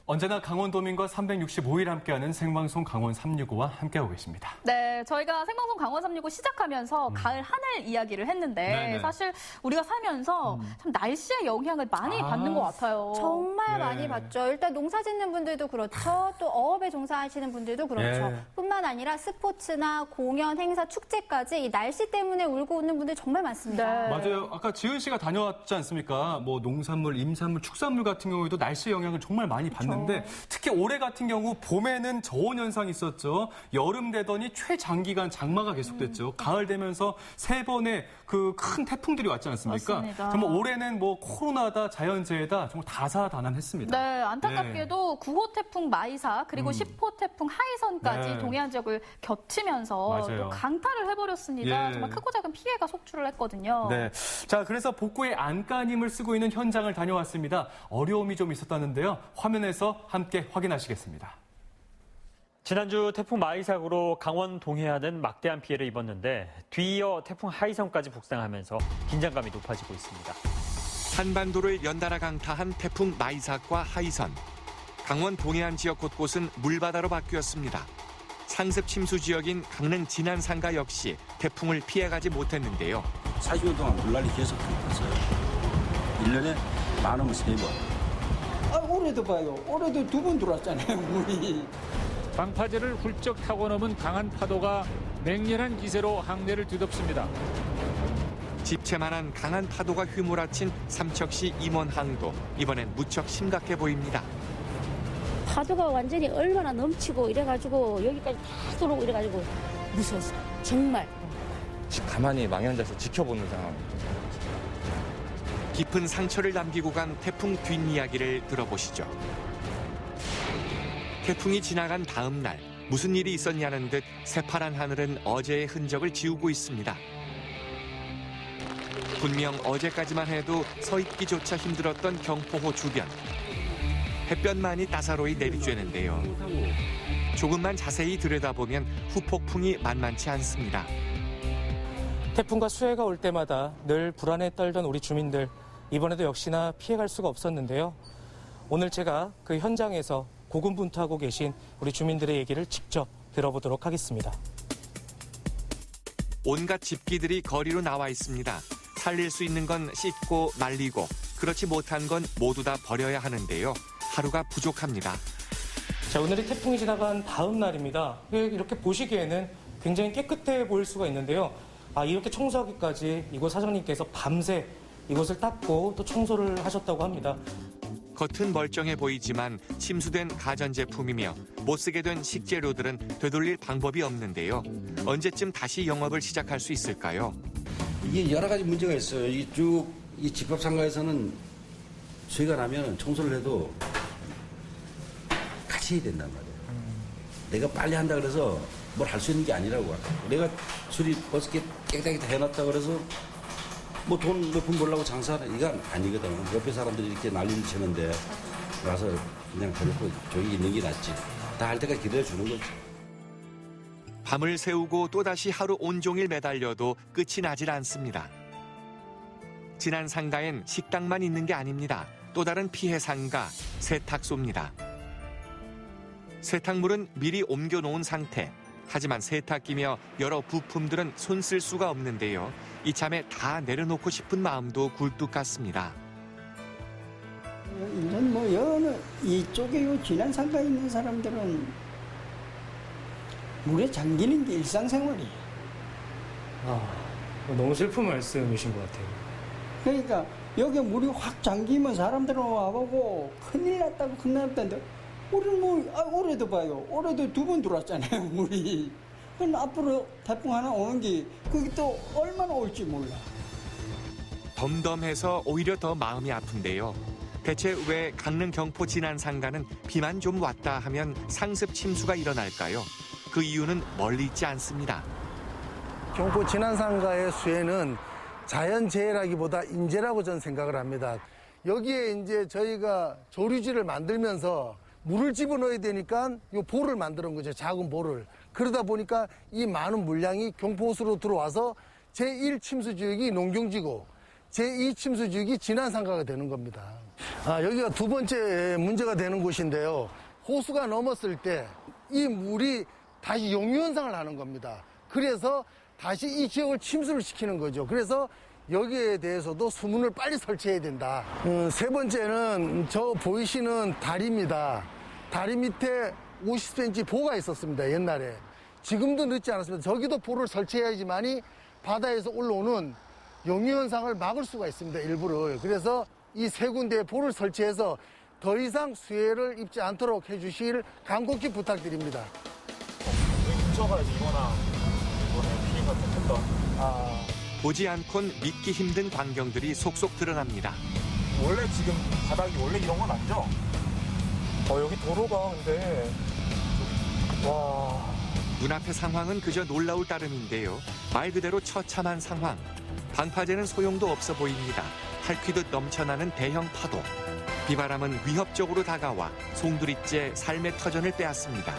언제나 강원도민과 365일 함께하는 생방송 강원 365와 함께하고 계십니다. 네, 저희가 생방송 강원 365 시작하면서 가을 하늘 이야기를 했는데 네네. 사실 우리가 살면서 참 날씨의 영향을 많이 받는 것 같아요. 정말 네. 많이 받죠. 일단 농사 짓는 분들도 그렇죠. 또 어업에 종사하시는 분들도 그렇죠. 네. 뿐만 아니라 스포츠나 공연, 행사, 축제까지 이 날씨 때문에 울고 웃는 분들 정말 많습니다. 맞아요. 아까 지은 씨가 다녀왔지 않습니까? 뭐 농산물, 임산물, 축산물 같은 경우에도 날씨의 영향을 정말 많이 받는데 특히 올해 같은 경우 봄에는 저온 현상이 있었죠. 여름 되더니 최장기간 장마가 계속됐죠. 가을 되면서 세 번의 그 큰 태풍들이 왔지 않습니까? 맞습니다. 정말 올해는 뭐 코로나다 자연재해다 정말 다사다난했습니다. 네, 안타깝게도 9호 태풍 마이사 그리고 10호 태풍 하이선까지 네. 동해안 지역을 겹치면서 맞아요. 또 강타를 해버렸습니다. 예. 정말 크고 작은 피해가 속출을 했거든요. 네. 자, 그래서 복구의 안간힘을 쓰고 있는 현장을 다녀왔습니다. 어려움이 좀 있었다는데요. 화면에서 함께 확인하시겠습니다. 지난주 태풍 마이삭으로 강원 동해안은 막대한 피해를 입었는데 뒤이어 태풍 하이성까지 북상하면서 긴장감이 높아지고 있습니다. 한반도를 연달아 강타한 태풍 마이삭과 하이선. 강원 동해안 지역 곳곳은 물바다로 바뀌었습니다. 상습 침수 지역인 강릉 진안상가 역시 태풍을 피해가지 못했는데요. 40여 동안 물난리 계속 있었어요. 1년에 많으면 3번. 올해도 봐요. 올해도 2번 들어왔잖아요, 물이. 방파제를 훌쩍 타고 넘은 강한 파도가 맹렬한 기세로 항내를 뒤덮습니다. 집채만한 강한 파도가 휘몰아친 삼척시 임원항도 이번엔 무척 심각해 보입니다. 파도가 완전히 얼마나 넘치고 이래가지고 여기까지 다 들어오고 이래가지고 무서웠어요. 정말. 가만히 망연자서 지켜보는 상황입니다. 깊은 상처를 남기고 간 태풍 뒷이야기를 들어보시죠. 태풍이 지나간 다음 날 무슨 일이 있었냐는 듯 새파란 하늘은 어제의 흔적을 지우고 있습니다. 분명 어제까지만 해도 서 있기조차 힘들었던 경포호 주변. 햇볕만이 따사로이 내리쬐는데요. 조금만 자세히 들여다보면 후폭풍이 만만치 않습니다. 태풍과 수해가 올 때마다 늘 불안에 떨던 우리 주민들, 이번에도 역시나 피해갈 수가 없었는데요. 오늘 제가 그 현장에서 고군분투하고 계신 우리 주민들의 얘기를 직접 들어보도록 하겠습니다. 온갖 집기들이 거리로 나와 있습니다. 살릴 수 있는 건 씻고 말리고 그렇지 못한 건 모두 다 버려야 하는데요. 하루가 부족합니다. 자, 오늘이 태풍이 지나간 다음 날입니다. 이렇게 보시기에는 굉장히 깨끗해 보일 수가 있는데요. 이렇게 청소하기까지 이곳 사장님께서 밤새 이곳을 닦고 또 청소를 하셨다고 합니다. 겉은 멀쩡해 보이지만 침수된 가전제품이며 못 쓰게 된 식재료들은 되돌릴 방법이 없는데요. 언제쯤 다시 영업을 시작할 수 있을까요? 이게 여러 가지 문제가 있어요. 이 집합상가에서는 수해가 나면 청소를 해도 같이 해야 된단 말이에요. 내가 빨리 한다 그래서 뭘 할 수 있는 게 아니라고. 내가 수리 어떻게 깨끗하게 해놨다 그래서 뭐 돈 몇 푼 벌려고 장사하는 이건 아니거든. 옆에 사람들이 이렇게 난리를 치는데 와서 그냥 그렇고 저기 있는 게 낫지. 다 할 때까지 기다려주는 거지. 밤을 새우고 또다시 하루 온종일 매달려도 끝이 나질 않습니다. 지난 상가엔 식당만 있는 게 아닙니다. 또 다른 피해 상가, 세탁소입니다. 세탁물은 미리 옮겨놓은 상태. 하지만 세탁기며 여러 부품들은 손 쓸 수가 없는데요. 이참에 다 내려놓고 싶은 마음도 굴뚝 같습니다. 이런 여느 이쪽에 지난 상가에 있는 사람들은 물에 잠기는 게 일상생활이에요. 너무 슬픈 말씀이신 것 같아요. 그러니까 여기 물이 확 잠기면 사람들은 와보고 큰일 났다고 큰일 났다는데 우리는 올해도 봐요. 올해도 2번 들어왔잖아요, 물이. 그럼 앞으로 태풍 하나 오는 게 그게 또 얼마나 올지 몰라. 덤덤해서 오히려 더 마음이 아픈데요. 대체 왜 강릉 경포 지난 상가는 비만 좀 왔다 하면 상습 침수가 일어날까요? 그 이유는 멀리 있지 않습니다. 경포 지난상가의 수해는 자연재해라기보다 인재라고 저는 생각을 합니다. 여기에 이제 저희가 조류지를 만들면서 물을 집어넣어야 되니까 이 볼을 만드는 거죠. 작은 볼을. 그러다 보니까 이 많은 물량이 경포호수로 들어와서 제1침수지역이 농경지고 제2침수지역이 진안상가가 되는 겁니다. 여기가 두 번째 문제가 되는 곳인데요. 호수가 넘었을 때 이 물이 다시 용유현상을 하는 겁니다. 그래서 다시 이 지역을 침수를 시키는 거죠. 그래서 여기에 대해서도 수문을 빨리 설치해야 된다. 세 번째는 저 보이시는 다리입니다. 다리 밑에 50cm 보가 있었습니다, 옛날에. 지금도 늦지 않았습니다. 저기도 보를 설치해야지만이 바다에서 올라오는 용유현상을 막을 수가 있습니다, 일부를. 그래서 이 세 군데에 보를 설치해서 더 이상 수해를 입지 않도록 해주실 간곡히 부탁드립니다. 근처가 이거나 이번에 피해가 됐던 보지 않곤 믿기 힘든 광경들이 속속 드러납니다. 원래 지금 바닥이 원래 이런 건 아니죠? 여기 도로가 근데 와. 눈앞의 상황은 그저 놀라울 따름인데요. 말 그대로 처참한 상황. 방파제는 소용도 없어 보입니다. 할퀴듯 넘쳐나는 대형 파도. 비바람은 위협적으로 다가와 송두리째 삶의 터전을 빼앗습니다.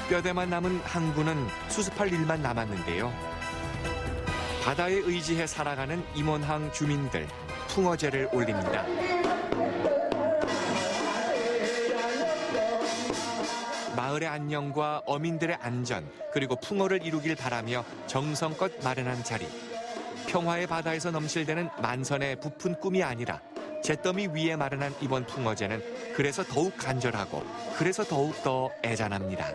뼈대만 남은 항구는 수습할 일만 남았는데요. 바다에 의지해 살아가는 임원항 주민들, 풍어제를 올립니다. 마을의 안녕과 어민들의 안전, 그리고 풍어를 이루길 바라며 정성껏 마련한 자리. 평화의 바다에서 넘실대는 만선의 부푼 꿈이 아니라 잿더미 위에 마련한 이번 풍어제는 그래서 더욱 간절하고 그래서 더욱 더 애잔합니다.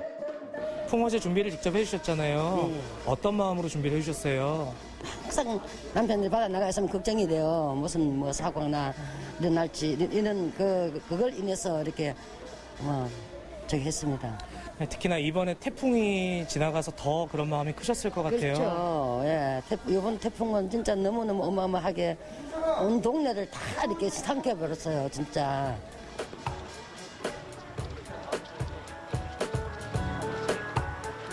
풍어제 준비를 직접 해주셨잖아요. 어떤 마음으로 준비를 해주셨어요? 항상 남편들이 바다 나가 있으면 걱정이 돼요. 무슨 뭐 사고나 일어날지 이런 그걸 인해서 이렇게 저기 했습니다. 특히나 이번에 태풍이 지나가서 더 그런 마음이 크셨을 것 같아요. 그렇죠. 예, 이번 태풍은 진짜 너무너무 어마어마하게 온 동네를 다 이렇게 삼켜버렸어요, 진짜.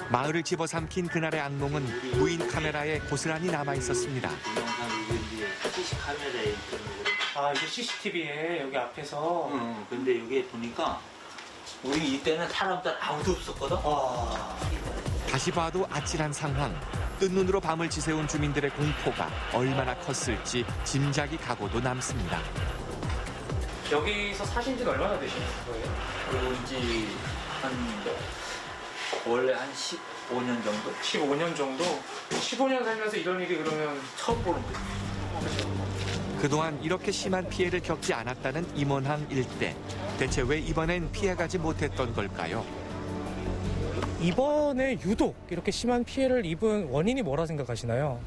마을을 집어삼킨 그날의 악몽은 무인 카메라에 고스란히 남아 있었습니다. CC카메라에 있던 아, 이게 CCTV에 여기 앞에서. 근데 여기 보니까 우리 이때는 사람들 아무도 없었거든. 다시 봐도 아찔한 상황. 뜬 눈으로 밤을 지새운 주민들의 공포가 얼마나 컸을지 짐작이 가고도 남습니다. 여기서 사신 지는 얼마나 되시는 거예요? 그런지 원래 한 15년 정도? 15년 정도? 15년 살면서 이런 일이 그러면 처음 보는 거예요. 그동안 이렇게 심한 피해를 겪지 않았다는 임원항 일대. 대체 왜 이번엔 피해가지 못했던 걸까요? 이번에 유독 이렇게 심한 피해를 입은 원인이 뭐라 생각하시나요?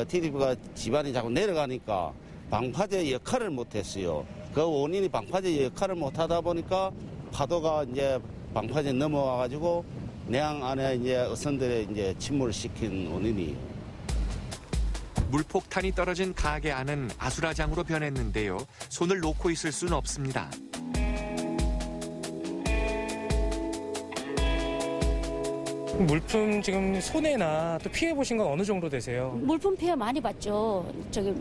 TV가 집안이 자꾸 내려가니까 방파제 역할을 못했어요. 그 원인이 방파제 역할을 못하다 보니까 파도가 이제 방파제 넘어와가지고 내항 안에 이제 어선들의 이제 침몰을 시킨 원인이. 물폭탄이 떨어진 가게 안은 아수라장으로 변했는데요. 손을 놓고 있을 수는 없습니다. 물품 지금 손해나 또 피해 보신 건 어느 정도 되세요? 물품 피해 많이 봤죠. 저기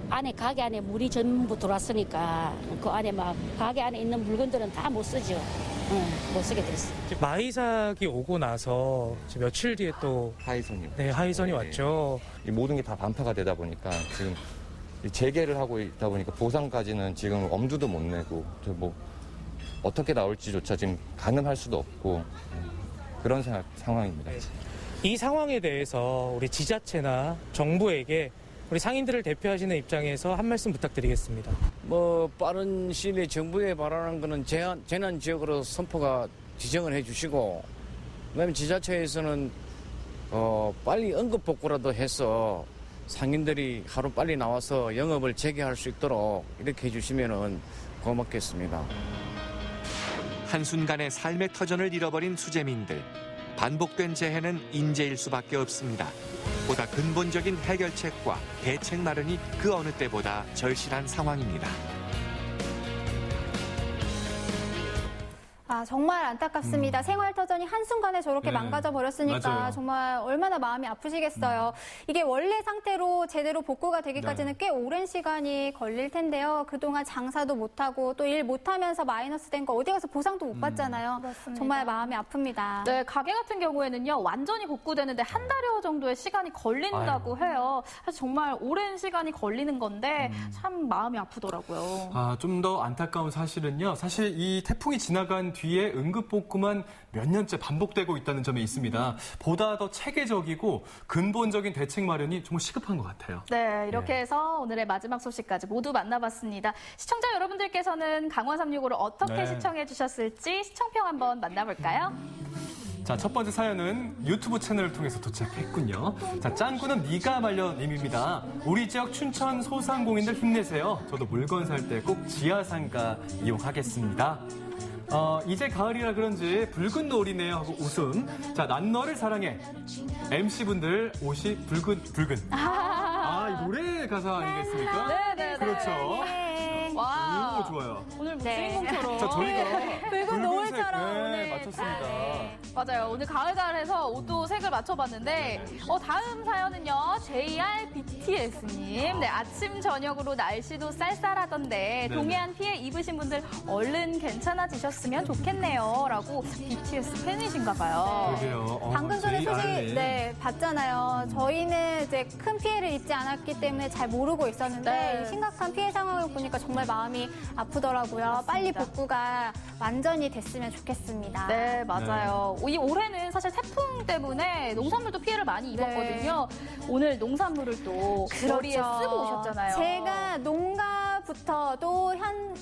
안에 가게 안에 물이 전부 들어왔으니까 그 안에 막 가게 안에 있는 물건들은 다 못 쓰죠. 못 쓰게 됐어. 마이삭이 오고 나서 며칠 뒤에 또 하이선이. 네, 하이선이 왔죠. 이 모든 게 다 반파가 되다 보니까 지금 재개를 하고 있다 보니까 보상까지는 지금 엄두도 못 내고 뭐 어떻게 나올지조차 지금 가늠할 수도 없고 그런 상황입니다. 이 상황에 대해서 우리 지자체나 정부에게 우리 상인들을 대표하시는 입장에서 한 말씀 부탁드리겠습니다. 뭐 빠른 시일 내에 정부에 바라는 거는 재난 지역으로 선포가 지정을 해주시고, 그다음에 지자체에서는 빨리 응급 복구라도 해서 상인들이 하루 빨리 나와서 영업을 재개할 수 있도록 이렇게 해주시면은 고맙겠습니다. 한순간에 삶의 터전을 잃어버린 수재민들. 반복된 재해는 인재일 수밖에 없습니다. 보다 근본적인 해결책과 대책 마련이 그 어느 때보다 절실한 상황입니다. 아, 정말 안타깝습니다. 생활터전이 한순간에 저렇게 망가져 버렸으니까 맞아요. 정말 얼마나 마음이 아프시겠어요. 이게 원래 상태로 제대로 복구가 되기까지는 꽤 오랜 시간이 걸릴 텐데요. 그동안 장사도 못하고 또 일 못하면서 마이너스 된 거 어디 가서 보상도 못 받잖아요. 정말 마음이 아픕니다. 네, 가게 같은 경우에는요, 완전히 복구되는데 한 달여 정도의 시간이 걸린다고 해요. 사실 정말 오랜 시간이 걸리는 건데 참 마음이 아프더라고요. 좀 더 안타까운 사실은요. 사실 이 태풍이 지나간 뒤에 응급복구만 몇 년째 반복되고 있다는 점에 있습니다. 보다 더 체계적이고 근본적인 대책 마련이 정말 시급한 것 같아요. 네, 이렇게 해서 오늘의 마지막 소식까지 모두 만나봤습니다. 시청자 여러분들께서는 강원 365를 어떻게 시청해 주셨을지 시청평 한번 만나볼까요? 자, 첫 번째 사연은 유튜브 채널을 통해서 도착했군요. 자, 짱구는 네가 말려님입니다. 우리 지역 춘천 소상공인들 힘내세요. 저도 물건 살 때 꼭 지하상가 이용하겠습니다. 이제 가을이라 그런지 붉은 노을이네요 하고 웃음. 자, 난 너를 사랑해. MC분들 옷이 붉은. 이 노래 가사 아니겠습니까? 네네네. 그렇죠. 와. 오, 좋아요. 오늘 네. 주인공처럼. 자, 저희가 붉은 노을처럼 네, 오늘 맞췄습니다. 네. 맞아요. 오늘 가을가을해서 옷도 색을 맞춰봤는데 다음 사연은요. JR BTS님. 네, 아침 저녁으로 날씨도 쌀쌀하던데 동해안 피해 입으신 분들 얼른 괜찮아지셨으면 좋겠네요. 라고 BTS 팬이신가 봐요. 그러게요. 방금 전에 소식 봤잖아요. 저희는 이제 큰 피해를 입지 않았기 때문에 잘 모르고 있었는데 이 심각한 피해 상황을 보니까 정말 마음이 아프더라고요. 빨리 복구가 완전히 됐으면 좋겠습니다. 네, 맞아요. 이 올해는 사실 태풍 때문에 농산물도 피해를 많이 입었거든요. 오늘 농산물을 또 머리에 쓰고 오셨잖아요. 제가 농가부터도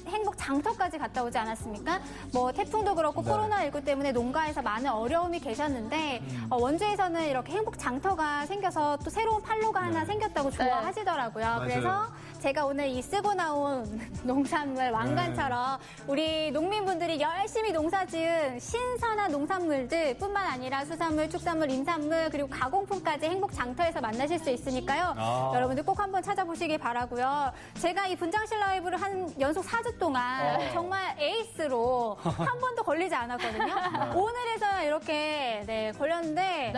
행복 장터까지 갔다 오지 않았습니까? 뭐 태풍도 그렇고 코로나19 때문에 농가에서 많은 어려움이 계셨는데 원주에서는 이렇게 행복 장터가 생겨서 또 새로운 판로가 하나 생겼다고 좋아하시더라고요. 그래서 제가 오늘 이 쓰고 나온 농산물 왕관처럼 우리 농민분들이 열심히 농사지은 신선한 농산물들 뿐만 아니라 수산물, 축산물, 임산물 그리고 가공품까지 행복 장터에서 만나실 수 있으니까요. 여러분들 꼭 한번 찾아보시기 바라고요. 제가 이 분장실 라이브를 한 연속 4주 동안 정말 에이스로 한 번도 걸리지 않았거든요. 오늘에서 이렇게 걸렸는데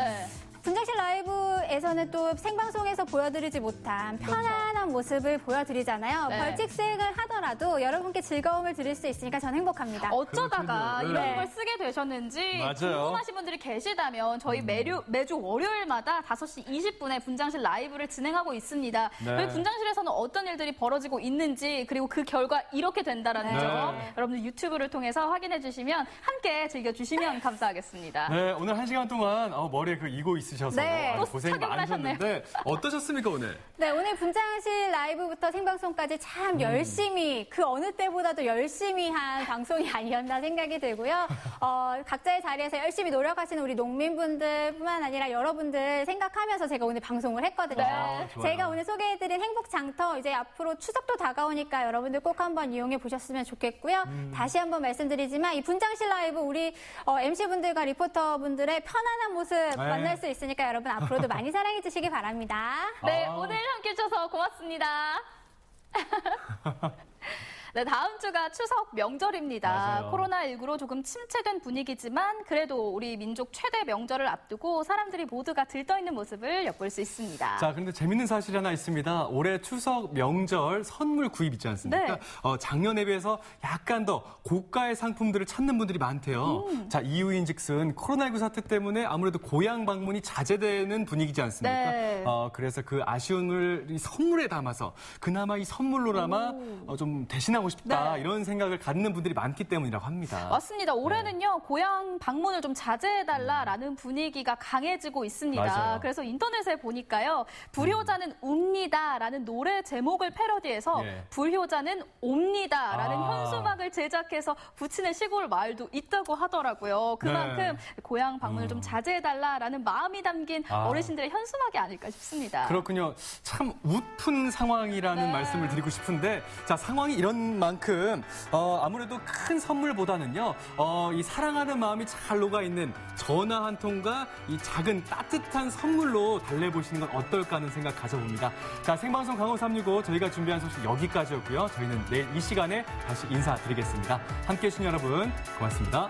분장실 라이브에서는 또 생방송에서 보여드리지 못한 편안한 모습을 보여드리잖아요. 벌칙수행을 하더라도 여러분께 즐거움을 드릴 수 있으니까 저는 행복합니다. 어쩌다가 이런 걸 쓰게 되셨는지 궁금하신 분들이 계시다면 저희 매주 월요일마다 5시 20분에 분장실 라이브를 진행하고 있습니다. 저희 분장실에서는 어떤 일들이 벌어지고 있는지 그리고 그 결과 이렇게 된다라는 점 여러분들 유튜브를 통해서 확인해 주시면 함께 즐겨주시면 감사하겠습니다. 네, 오늘 1시간 동안 머리에 이고 있으셔서 고생 많으셨는데 어떠셨습니까 오늘? 네, 오늘 분장실 라이브부터 생방송까지 참 열심히 그 어느 때보다도 열심히 한 방송이 아니었나 생각이 들고요. 각자의 자리에서 열심히 노력하시는 우리 농민분들뿐만 아니라 여러분들 생각하면서 제가 오늘 방송을 했거든요. 제가 오늘 소개해드린 행복장터 이제 앞으로 추석도 다가오니까 여러분들 꼭 한번 이용해 보셨으면 좋겠고요. 다시 한번 말씀드리지만 이 분장실 라이브 우리 MC분들과 리포터분들의 편안한 모습 만날 수 있으니까 여러분 앞으로도 많이 사랑해 주시기 바랍니다. 네, 오늘 함께 해주셔서 고맙습니다. 네, 다음 주가 추석 명절입니다. 코로나19로 조금 침체된 분위기지만 그래도 우리 민족 최대 명절을 앞두고 사람들이 모두가 들떠있는 모습을 엿볼 수 있습니다. 자, 그런데 재밌는 사실이 하나 있습니다. 올해 추석 명절 선물 구입 있지 않습니까? 작년에 비해서 약간 더 고가의 상품들을 찾는 분들이 많대요. 자, 이유인즉슨 코로나19 사태 때문에 아무래도 고향 방문이 자제되는 분위기지 않습니까? 그래서 그 아쉬움을 이 선물에 담아서 그나마 이 선물로나마 좀 대신하고 싶다 이런 생각을 갖는 분들이 많기 때문이라고 합니다. 맞습니다. 올해는요 고향 방문을 좀 자제해달라라는 분위기가 강해지고 있습니다. 그래서 인터넷에 보니까요 불효자는 웁니다라는 노래 제목을 패러디해서 불효자는 옵니다라는 현수막을 제작해서 붙이는 시골 마을도 있다고 하더라고요. 그만큼 고향 방문을 좀 자제해달라라는 마음이 담긴 어르신들의 현수막이 아닐까 싶습니다. 그렇군요. 참 웃픈 상황이라는 말씀을 드리고 싶은데 자 상황이 이런 만큼 아무래도 큰 선물보다는요 이 사랑하는 마음이 잘 녹아있는 전화 한 통과 이 작은 따뜻한 선물로 달래보시는 건 어떨까 하는 생각 가져봅니다. 자 생방송 강호 365 저희가 준비한 소식 여기까지였고요. 저희는 내일 이 시간에 다시 인사드리겠습니다. 함께해 주신 여러분 고맙습니다.